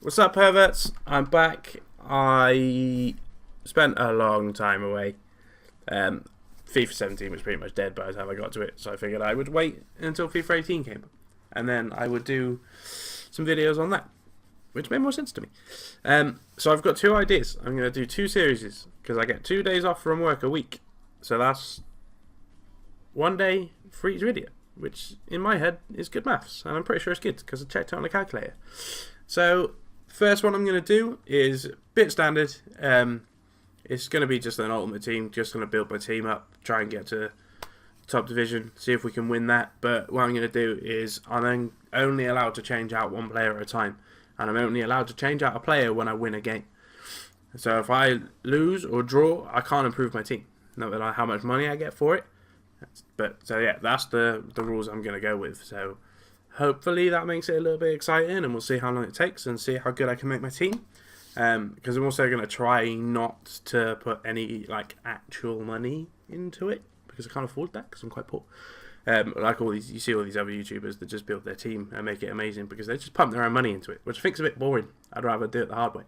What's up, perverts? I'm back. I spent a long time away. FIFA 17 was pretty much dead by the time I got to it, so I figured I would wait until FIFA 18 came up, and then I would do some videos on that, which made more sense to me. So I've got two ideas. I'm going to do two series because I get 2 days off from work a week, so that's 1 day for each video, which in my head is good maths, and I'm pretty sure it's good because I checked it on the calculator. So first one I'm going to do is a bit standard. It's going to be just an ultimate team, just going to build my team up, try and get to top division, see if we can win that. But what I'm going to do is I'm only allowed to change out one player at a time, and I'm only allowed to change out a player when I win a game. So if I lose or draw, I can't improve my team, no matter how much money I get for it. But so yeah, that's the rules I'm going to go with. So hopefully that makes it a little bit exciting, and we'll see how long it takes and see how good I can make my team. Because I'm also going to try not to put any actual money into it, because I can't afford that because I'm quite poor. Like all these, you see all these other YouTubers that just build their team and make it amazing because they just pump their own money into it, which I think is a bit boring. I'd rather do it the hard way.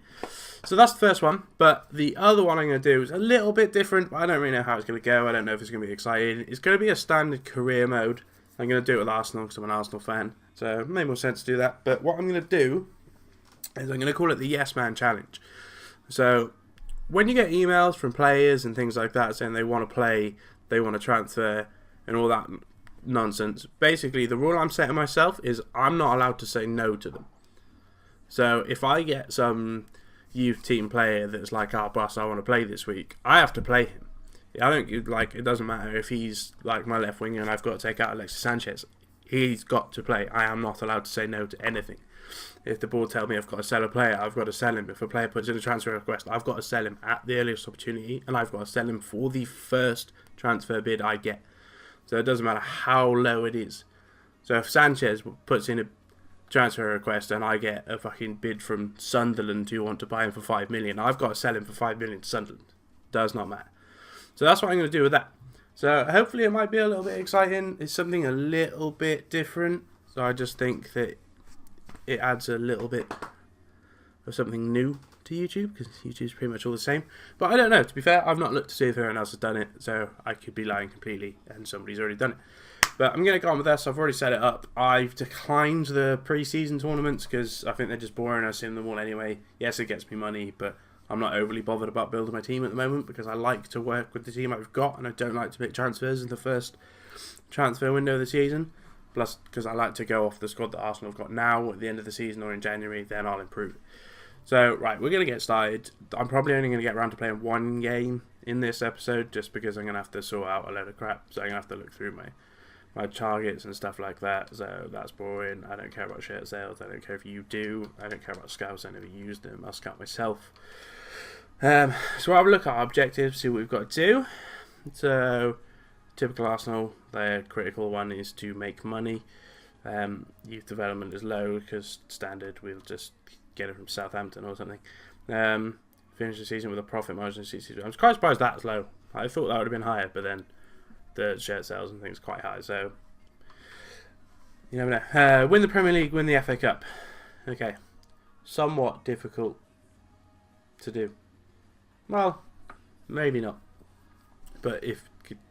So that's the first one. But the other one I'm going to do is a little bit different. I don't really know how it's going to go. I don't know if it's going to be exciting. It's going to be a standard career mode. I'm going to do it with Arsenal because I'm an Arsenal fan. So it made more sense to do that. But what I'm going to do is I'm going to call it the Yes Man Challenge. So when you get emails from players and things like that saying they want to play, they want to transfer and all that nonsense, basically the rule I'm setting myself is I'm not allowed to say no to them. So if I get some youth team player that's like, "Oh boss, I want to play this week," I have to play him. I don't it doesn't matter if he's like my left winger and I've got to take out Alexis Sanchez. He's got to play. I am not allowed to say no to anything. If the board tell me I've got to sell a player, I've got to sell him. If a player puts in a transfer request, I've got to sell him at the earliest opportunity, and I've got to sell him for the first transfer bid I get. So it doesn't matter how low it is. So if Sanchez puts in a transfer request and I get a fucking bid from Sunderland who want to buy him for 5 million, I've got to sell him for 5 million to Sunderland. Does not matter. So that's what I'm going to do with that. So hopefully it might be a little bit exciting. It's something a little bit different. So I just think that it adds a little bit of something new to YouTube, because YouTube's pretty much all the same. But I don't know, to be fair, I've not looked to see if anyone else has done it, so I could be lying completely and somebody's already done it. But I'm going to go on with this. I've already set it up. I've declined the pre-season tournaments because I think they're just boring. I've seen them all anyway. Yes, it gets me money, but I'm not overly bothered about building my team at the moment because I like to work with the team I've got, and I don't like to make transfers in the first transfer window of the season. Plus, because I like to go off the squad that Arsenal have got now at the end of the season or in January, then I'll improve. So, right, we're going to get started. I'm probably only going to get around to playing one game in this episode just because I'm going to have to sort out a load of crap. So I'm going to have to look through my targets and stuff like that. So that's boring. I don't care about shirt sales. I don't care if you do. I don't care about scouts. I never use them. I'll scout myself. So we'll have a look at our objectives, see what we've got to do. So typical Arsenal, their critical one is to make money. Youth development is low because standard, we'll just get it from Southampton or something. Finish the season with a profit margin of 60%. I'm quite surprised that's low. I thought that would have been higher, but then the shirt sales and things quite high. So you never know. Win the Premier League, win the FA Cup. Okay, somewhat difficult to do. Well, maybe not. But if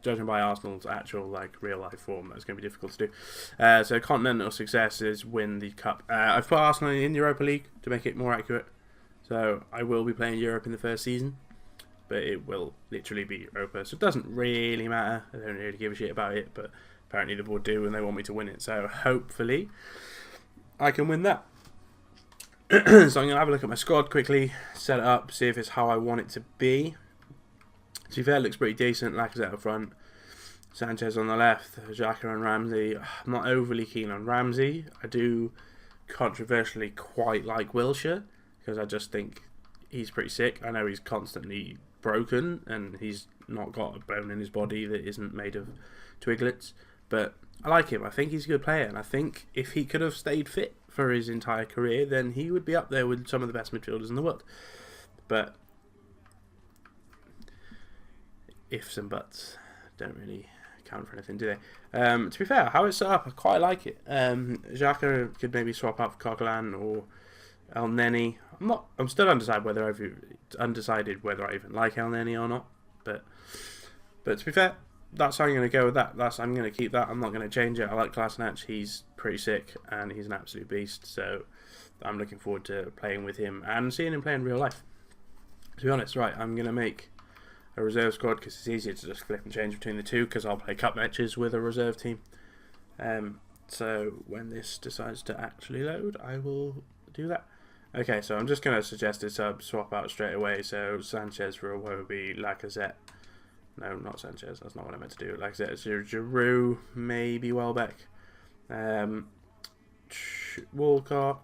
judging by Arsenal's actual real life form, that's going to be difficult to do. So continental success is win the cup. I've put Arsenal in Europa League to make it more accurate. So I will be playing Europe in the first season, but it will literally be Europa. So it doesn't really matter. I don't really give a shit about it, but apparently the board do and they want me to win it. So hopefully I can win that. So I'm going to have a look at my squad quickly, set it up, see if it's how I want it to be. To be fair, it looks pretty decent. Lacazette up front, Sanchez on the left, Xhaka and Ramsey. I'm not overly keen on Ramsey. I do controversially quite like Wilshere because I just think he's pretty sick. I know he's constantly broken and he's not got a bone in his body that isn't made of twiglets, but I like him. I think he's a good player, and I think if he could have stayed fit for his entire career, then he would be up there with some of the best midfielders in the world. But ifs and buts don't really count for anything, do they? To be fair, how it's set up, I quite like it. Xhaka could maybe swap out for Coquelin or El Neni. I'm still undecided whether I even like El Neni or not. But to be fair, that's how I'm going to go with that. I'm going to keep that. I'm not going to change it. I like Kolasinac. He's pretty sick and he's an absolute beast. So I'm looking forward to playing with him and seeing him play in real life. To be honest, right, I'm going to make a reserve squad because it's easier to just flip and change between the two because I'll play cup matches with a reserve team. So when this decides to actually load, I will do that. Okay, so I'm just going to suggest a swap out straight away. So Sanchez for Iwobi, Lacazette. No, not Sanchez. That's not what I meant to do. Lacazette, Giroud, maybe Welbeck. Walcott.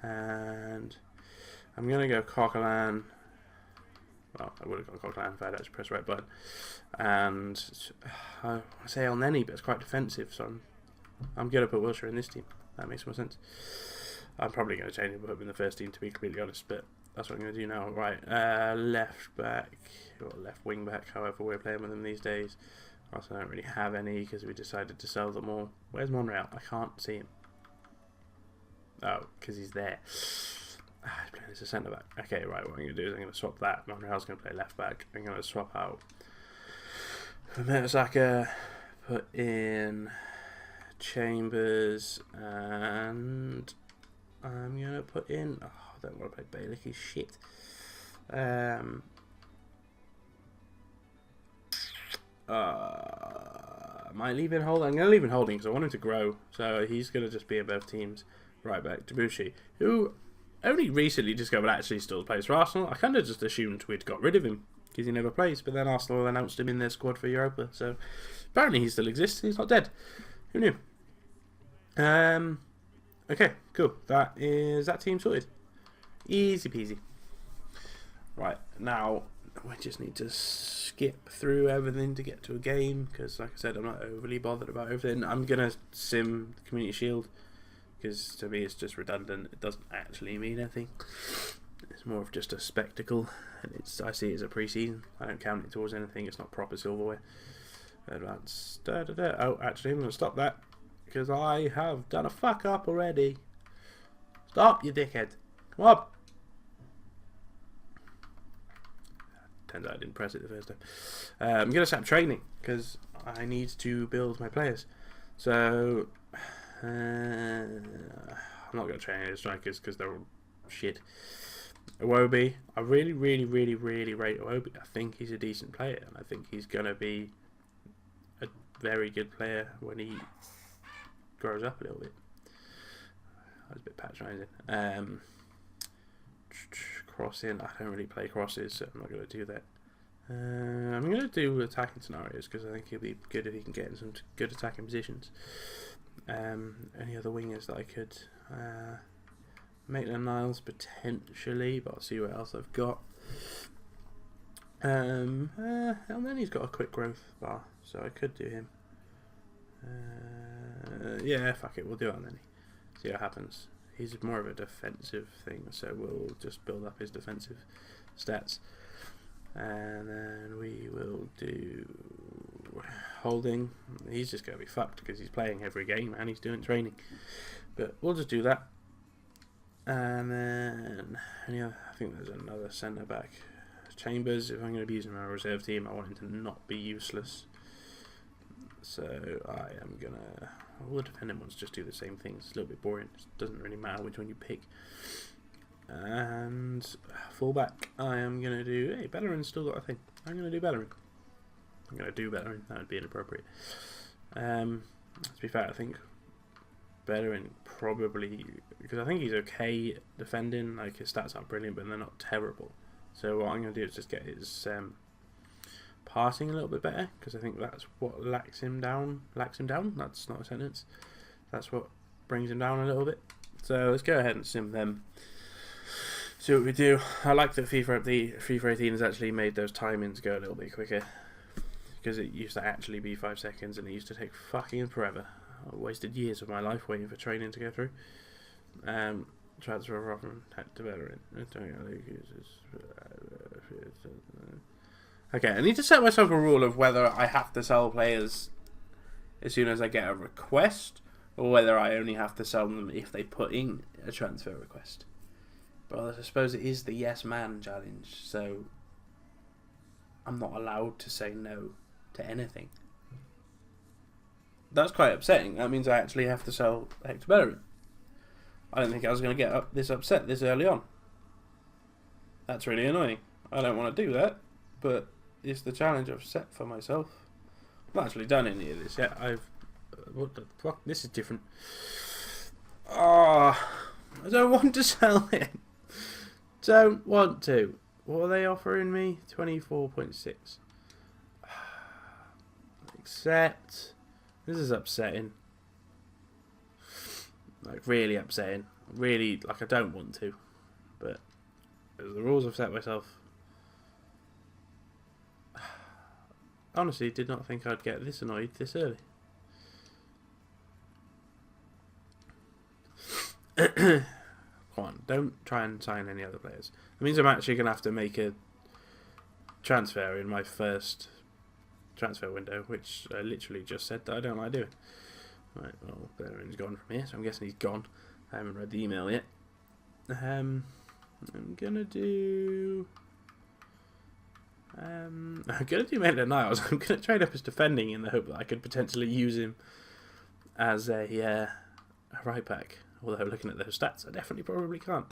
And I'm going to go Coquelin. Well, I would have gone Coquelin if I had actually pressed the right button. And I say El Neni, but it's quite defensive, so I'm going to put Wilshere in this team. That makes more sense. I'm probably going to change him and put him in the first team, to be completely honest, but that's what I'm going to do now. Right, left back, or left wing back, however we're playing with them these days. Also, I don't really have any because we decided to sell them all. Where's Monreal? I can't see him. Oh, because he's there. He's playing as a centre back. Okay, right, what I'm going to do is I'm going to swap that. Monreal's going to play left back. I'm going to swap out Mertesacker, put in Chambers, and I'm going to put in... Oh, I don't want to play Bailey, he's shit. Am I leaving holding? I'm going to leave him holding because I want him to grow. So he's going to just be above teams. Right back, Debussy, who only recently discovered actually still plays for Arsenal. I kind of just assumed we'd got rid of him because he never plays, but then Arsenal announced him in their squad for Europa. So apparently he still exists. He's not dead. Who knew? Okay, cool. That team sorted. Easy peasy. Right, now we just need to skip through everything to get to a game because, like I said, I'm not overly bothered about everything. I'm gonna sim the Community Shield because to me it's just redundant. It doesn't actually mean anything. It's more of just a spectacle, and I see it as a pre-season. I don't count it towards anything. It's not proper silverware. Advanced. Oh, actually, I'm gonna stop that because I have done a fuck up already. Stop, you dickhead. Come on. Turns out I didn't press it the first time. I'm going to start training because I need to build my players. So, I'm not going to train any strikers because they're all shit. Iwobi, I really rate Iwobi. I think he's a decent player and I think he's going to be a very good player when he grows up a little bit. That was a bit patronising. Crossing, I don't really play crosses, so I'm not going to do that. I'm going to do attacking scenarios because I think he'll be good if he can get in some good attacking positions. Any other wingers that I could Maitland-Niles potentially, but I'll see what else I've got. And then he's got a quick growth bar, so I could do him. Yeah, fuck it, we'll do it on then. See what happens. He's more of a defensive thing, so we'll just build up his defensive stats. And then we will do holding. He's just going to be fucked because he's playing every game and he's doing training. But we'll just do that. And then, I think there's another centre back. Chambers, if I'm going to be using my reserve team, I want him to not be useless. So I am going to... All the defending ones just do the same thing. It's a little bit boring. It doesn't really matter which one you pick. And fullback, I am going to do... Hey, Bellerin's still got a thing. I'm going to do Bellerin. I'm going to do Bellerin. That would be inappropriate. To be fair, I think Bellerin probably... Because I think he's okay defending. Like, his stats aren't brilliant, but they're not terrible. So what I'm going to do is just get his... passing a little bit better because I think that's what lacks him down. That's not a sentence. That's what brings him down a little bit. So let's go ahead and sim them. See what we do. I like that FIFA 18 has actually made those timings go a little bit quicker because it used to actually be 5 seconds and it used to take fucking forever. I wasted years of my life waiting for training to go through. Transfer from to Bellerin. Okay, I need to set myself a rule of whether I have to sell players as soon as I get a request, or whether I only have to sell them if they put in a transfer request. But I suppose it is the yes man challenge, so I'm not allowed to say no to anything. That's quite upsetting. That means I actually have to sell Hector Bellerin. I don't think I was going to get this upset this early on. That's really annoying. I don't want to do that, but it's the challenge I've set for myself. I've not actually done any of this yet. What the fuck? This is different. I don't want to sell him. Don't want to. What are they offering me? 24.6. Accept. This is upsetting. Like, really upsetting. Really, like, I don't want to. But the rules I've set myself. Honestly, did not think I'd get this annoyed this early. Come on, don't try and sign any other players. It means I'm actually going to have to make a transfer in my first transfer window, which I literally just said that I don't like doing. Right, well, Bellerin's gone from here, so I'm guessing he's gone. I haven't read the email yet. I'm gonna do Maitland-Niles. I'm gonna trade up his defending in the hope that I could potentially use him as a right back. Although looking at those stats, I definitely probably can't.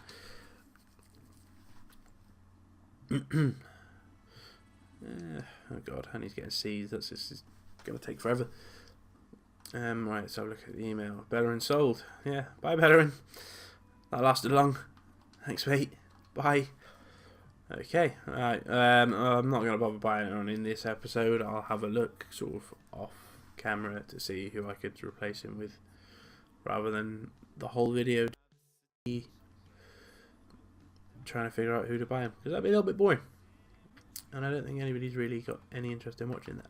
Oh god, and he's getting C's. That's just gonna take forever. Right, so look at the email. Bellerin sold. Yeah, bye Bellerin. That lasted long. Thanks, mate. Bye. Okay, alright. I'm not going to bother buying it on in this episode. I'll have a look sort of off camera to see who I could replace him with, rather than the whole video trying to figure out who to buy him, because that'd be a little bit boring. And I don't think anybody's really got any interest in watching that.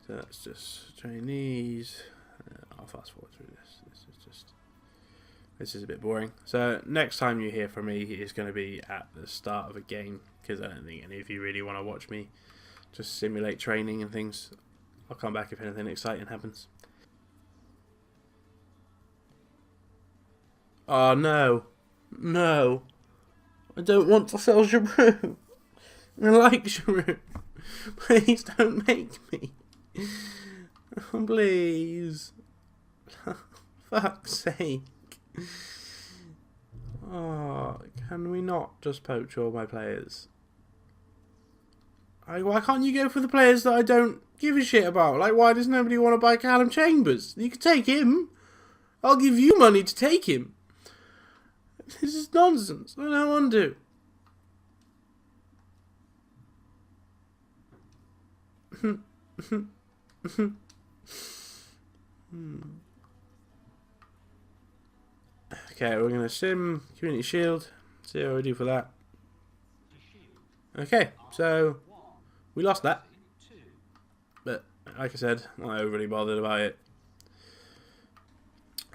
So that's just Chinese. I'll fast forward through this. This is a bit boring. So next time you hear from me is going to be at the start of a game, because I don't think any of you really want to watch me just simulate training and things. I'll come back if anything exciting happens. Oh no. No. I don't want to sell Giroud. I like Giroud. Please don't make me. Oh, please. Fuck's sake. Oh, can we not just poach all my players? Why can't you go for the players that I don't give a shit about? Like, why does nobody want to buy Callum Chambers? You can take him. I'll give you money to take him. This is nonsense. I don't want to. Okay, we're going to sim Community Shield. See how we do for that. Okay, so we lost that. But, like I said, not overly bothered about it.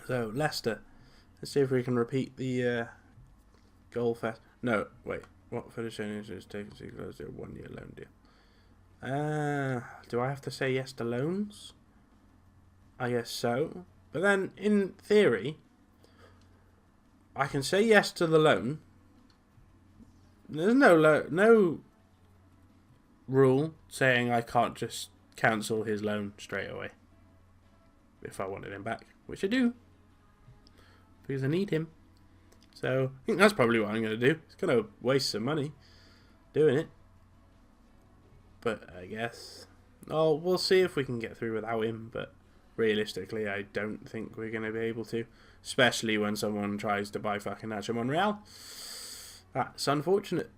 So, Leicester. Let's see if we can repeat the goal fest. No, wait. What for the Chinese is taking 6 1 year loan deal? Do I have to say yes to loans? I guess so. But then, in theory, I can say yes to the loan. There's no rule saying I can't just cancel his loan straight away if I wanted him back, which I do, because I need him. So I think that's probably what I'm going to do. It's going to waste some money doing it, but I guess we'll see if we can get through without him. But realistically, I don't think we're going to be able to, especially when someone tries to buy fucking Nacho Monreal. That's unfortunate.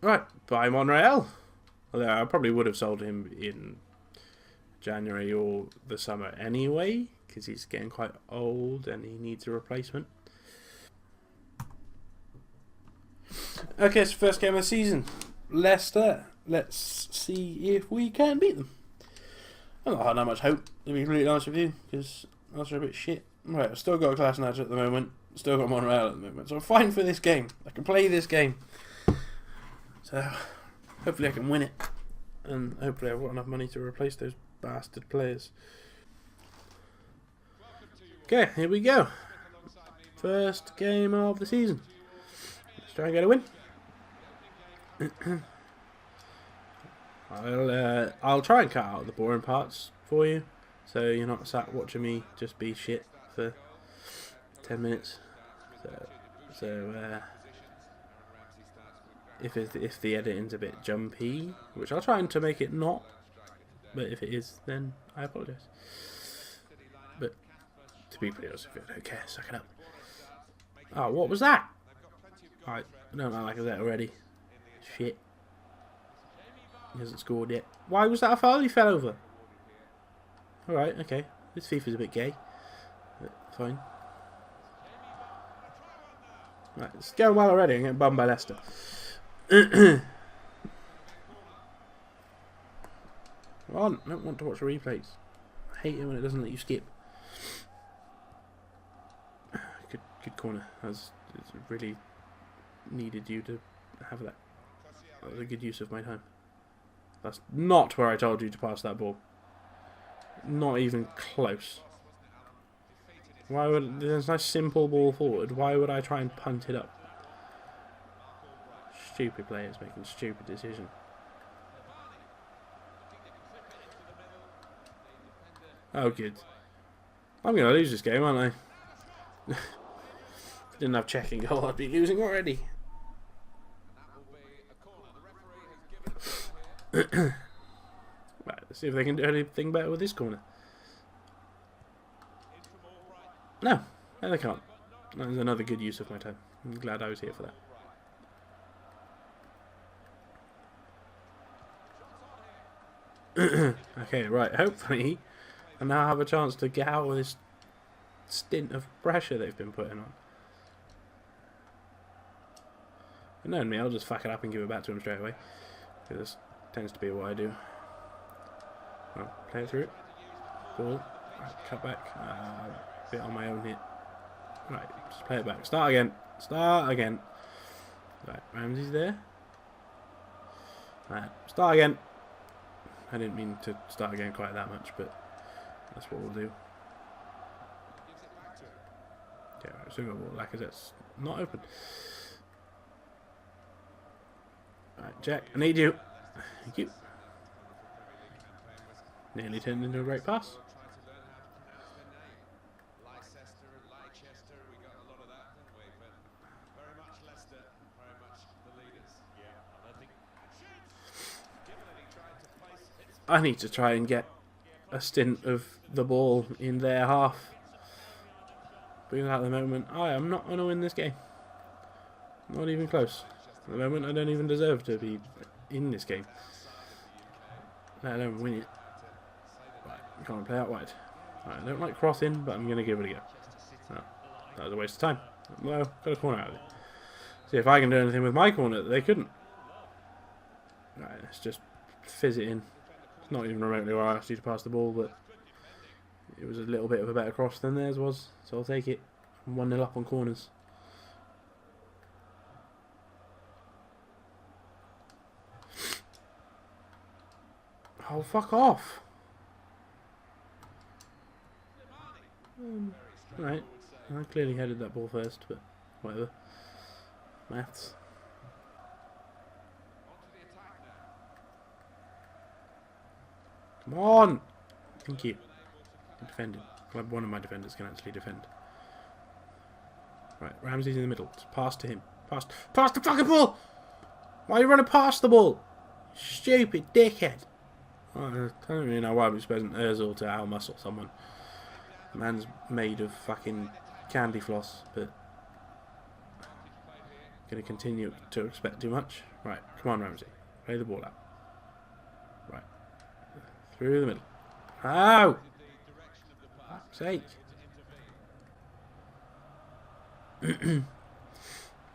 Right, buy Monreal. Although I probably would have sold him in January or the summer anyway, because he's getting quite old and he needs a replacement. Okay, so first game of the season. Leicester. Let's see if we can beat them. I've not had that much hope, to be completely honest with you, because Leicester are a bit shit. Right, I've still got a class nudge at the moment. Still got Monreal at the moment. So I'm fine for this game. I can play this game. So hopefully I can win it. And hopefully I've got enough money to replace those bastard players. Okay, here we go. First game of the season. Let's try and get a win. I'll try and cut out the boring parts for you, so you're not sat watching me just be shit for 10 minutes. So if the editing's a bit jumpy, which I'll try to make it not, but if it is, then I apologise. But to be honest, if I don't care, suck it up. Oh, what was that? I don't like that already. Shit. He hasn't scored yet. Why was that a foul? He fell over. Alright, okay. This FIFA's a bit gay. But fine. Right, it's going well already. I'm getting bummed by Leicester. Come on, I don't want to watch the replays. I hate it when it doesn't let you skip. Good corner. It's really needed you to have that. That was a good use of my time. That's not where I told you to pass that ball. Not even close. Why would there's a nice simple ball forward? Why would I try and punt it up? Stupid players making stupid decisions. Oh, good. I'm going to lose this game, aren't I? If I didn't have checking goal, I'd be losing already. Right, let's see if they can do anything better with this corner. No, they can't. That was another good use of my time. I'm glad I was here for that. Okay, right, hopefully I now have a chance to get out of this stint of pressure they've been putting on. But knowing me, I'll just fuck it up and give it back to him straight away. This tends to be what I do. Well, play it through. Ball. Cut back. Bit on my own here. Right, just play it back. Start again. Start again. Right, Ramsey's there. Right, start again. I didn't mean to start again quite that much, but that's what we'll do. Yeah, right, so we'll go Lacazette's not open. Right, Jack, I need you. Thank you. Nearly turned into a great pass. I need to try and get a stint of the ball in their half. Because at the moment, I am not going to win this game. Not even close. At the moment, I don't even deserve to be in this game. Let alone win it. Right, can't play out wide. Right, I don't like crossing, but I'm going to give it a go. No, that was a waste of time. Well, got a corner out of it. See if I can do anything with my corner that they couldn't. Right, let's just fizz it in. It's not even remotely where I asked you to pass the ball, but it was a little bit of a better cross than theirs was, so I'll take it. I'm 1-0 up on corners. Oh, fuck off! Right, I clearly headed that ball first, but whatever. Maths. Come on! Thank you. Defending. Glad one of my defenders can actually defend. Right, Ramsey's in the middle. Just pass to him. Pass the fucking ball! Why are you running past the ball? Stupid dickhead. Oh, I don't really know why we spent Ozil to out-muscle someone. The man's made of fucking candy floss, but gonna continue to expect too much. Right, come on Ramsey. Play the ball out. Right. Through the middle. Ow! Fuck's sake.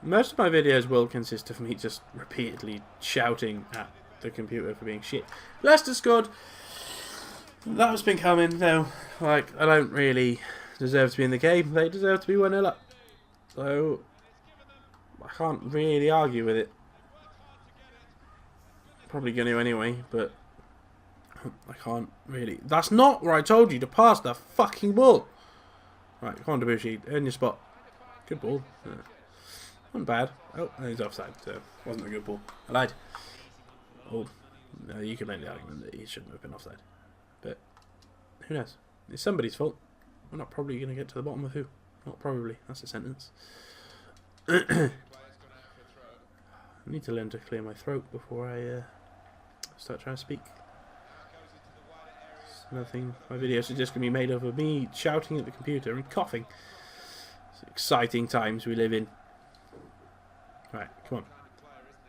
Most of my videos will consist of me just repeatedly shouting at the computer for being shit. Leicester scored. That's been coming though. Like, I don't really deserve to be in the game. They deserve to be 1-0 up. So I can't really argue with it. Probably going to anyway, but I can't really. That's not where I told you to pass the fucking ball. Right, come on, Debussy, earn your spot. Good ball. Wasn't bad. Oh, and he's offside, so wasn't a good ball. I lied. Oh, no, you can make the argument that he shouldn't have been offside. But who knows? It's somebody's fault. We're not probably going to get to the bottom of who. Not probably. That's a sentence. I need to learn to clear my throat before I start trying to speak. It's another thing. My videos are just going to be made up of me shouting at the computer and coughing. It's exciting times we live in. Right, come on.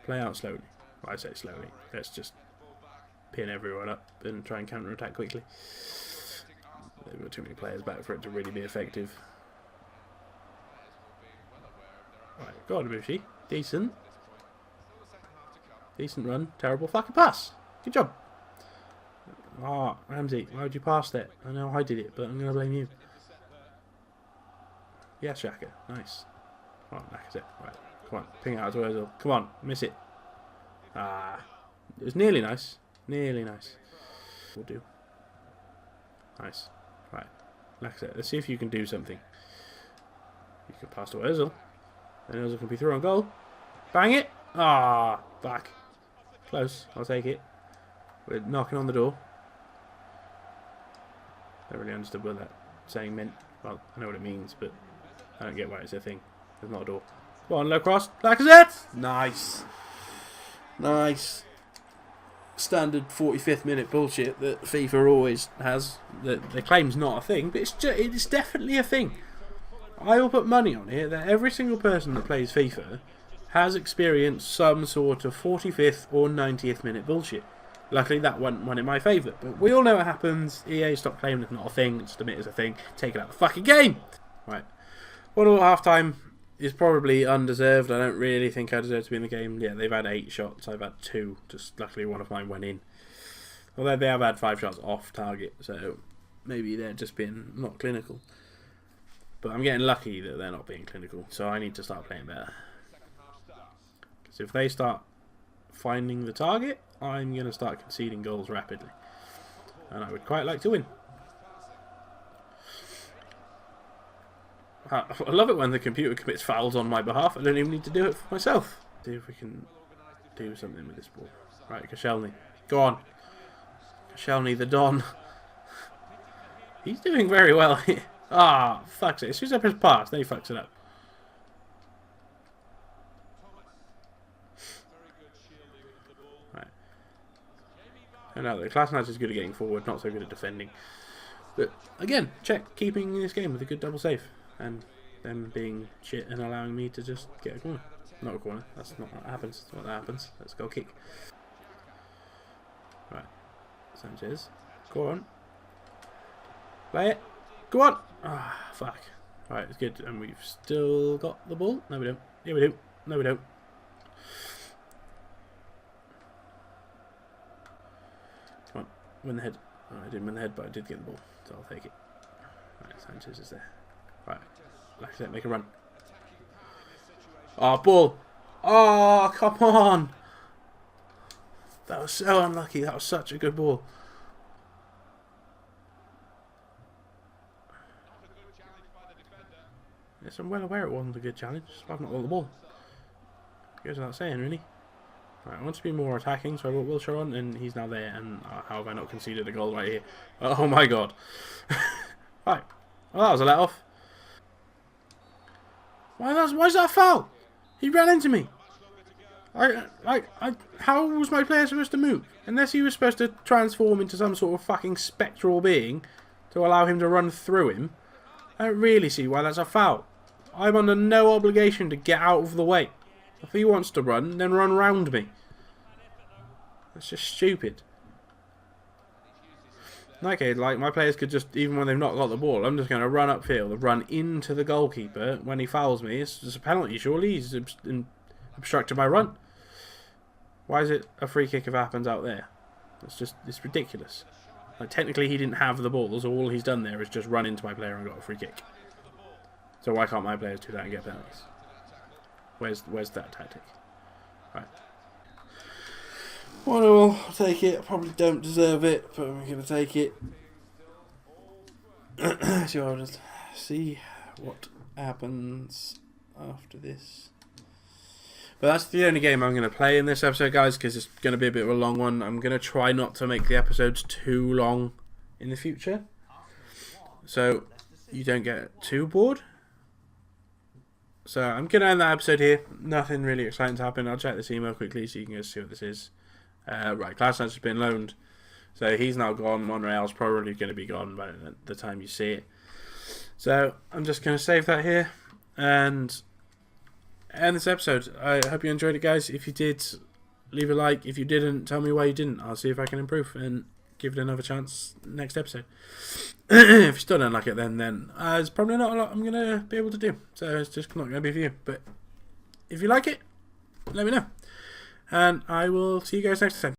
Play out slowly. Well, I say slowly. Let's just pin everyone up and try and counter-attack quickly. They've got too many players back for it to really be effective. Right, go on, Ibushi. Decent. Decent run. Terrible fucking pass. Good job. Ah, Ramsey, why would you pass that? I know I did it, but I'm going to blame you. Yeah, Shaka. Nice. Come on, that's it. Right. Come on, ping it out to Ozil. Come on, miss it. Ah. It was nearly nice. Nearly nice. Will do. Nice. Right. Like I said, let's see if you can do something. You can pass to Ozil. And Ozil can be through on goal. Bang it! Ah, back. Close. I'll take it. We're knocking on the door. Don't really understood what that saying meant. Well, I know what it means, but I don't get why it's a thing. There's not a door. Come on, low cross. Lacazette! Nice. Nice. Standard 45th minute bullshit that FIFA always has. That they claim's not a thing, but it's definitely a thing. I will put money on it that every single person that plays FIFA has experienced some sort of 45th or 90th minute bullshit. Luckily that one in my favour, but we all know what happens. EA stop claiming it's not a thing, just admit it's a thing, take it out of the fucking game! Right. 1-1 at half time is probably undeserved. I don't really think I deserve to be in the game. Yeah, they've had 8 shots, I've had 2, just luckily one of mine went in. Although they have had 5 shots off target, so maybe they're just being not clinical. But I'm getting lucky that they're not being clinical, so I need to start playing better. Because if they start finding the target, I'm going to start conceding goals rapidly. And I would quite like to win. I love it when the computer commits fouls on my behalf. I don't even need to do it for myself. See if we can do something with this ball. Right, Koscielny. Go on. Koscielny, the Don. He's doing very well here. Ah, fuck's it. As soon as I press pass, then he fucks it up. Right. And now the Klasnaz is good at getting forward, not so good at defending. But again, check keeping this game with a good double save. And them being shit and allowing me to just get a corner. Not a corner, that's not what happens. That's what happens. Let's go kick. Right. Sanchez. Go on. Play it. Go on! Ah, fuck. Right, it's good. And we've still got the ball. No, we don't. Yeah, we do. No, we don't. Come on. Win the head. Oh, I didn't win the head, but I did get the ball. So I'll take it. Right, Sanchez is there. Right. Like I said, make a run. Oh, ball! Oh, come on! That was so unlucky. That was such a good ball. Yes, I'm well aware it wasn't a good challenge. I've not got the ball. Goes without saying, really. Right, I want to be more attacking, so I brought Wilshere on, and he's now there. And how have I not conceded a goal right here? Oh my god! Right, well that was a let off. Why is that a foul? He ran into me. How was my player supposed to move? Unless he was supposed to transform into some sort of fucking spectral being to allow him to run through him. I don't really see why that's a foul. I'm under no obligation to get out of the way. If he wants to run, then run round me. That's just stupid. Okay, like my players could just, even when they've not got the ball, I'm just going to run upfield and run into the goalkeeper. When he fouls me, it's just a penalty, surely. He's obstructed my run. Why is it a free kick if it happens out there? It's ridiculous. Like, technically he didn't have the ball, so all he's done there is just run into my player and got a free kick. So why can't my players do that and get penalties? Where's that tactic? Right. 1-0, I'll take it. I probably don't deserve it, but I'm going to take it. See what I'll just see what happens after this. But that's the only game I'm going to play in this episode, guys, because it's going to be a bit of a long one. I'm going to try not to make the episodes too long in the future, so you don't get too bored. So I'm going to end that episode here. Nothing really exciting to happen. I'll check this email quickly so you can go see what this is. Right, Class has been loaned. So he's now gone. Monreal's probably going to be gone by the time you see it. So I'm just going to save that here and end this episode. I hope you enjoyed it, guys. If you did, leave a like. If you didn't, tell me why you didn't. I'll see if I can improve and give it another chance next episode. If you still don't like it, then there's probably not a lot I'm going to be able to do. So it's just not going to be for you. But if you like it, let me know. And I will see you guys next time.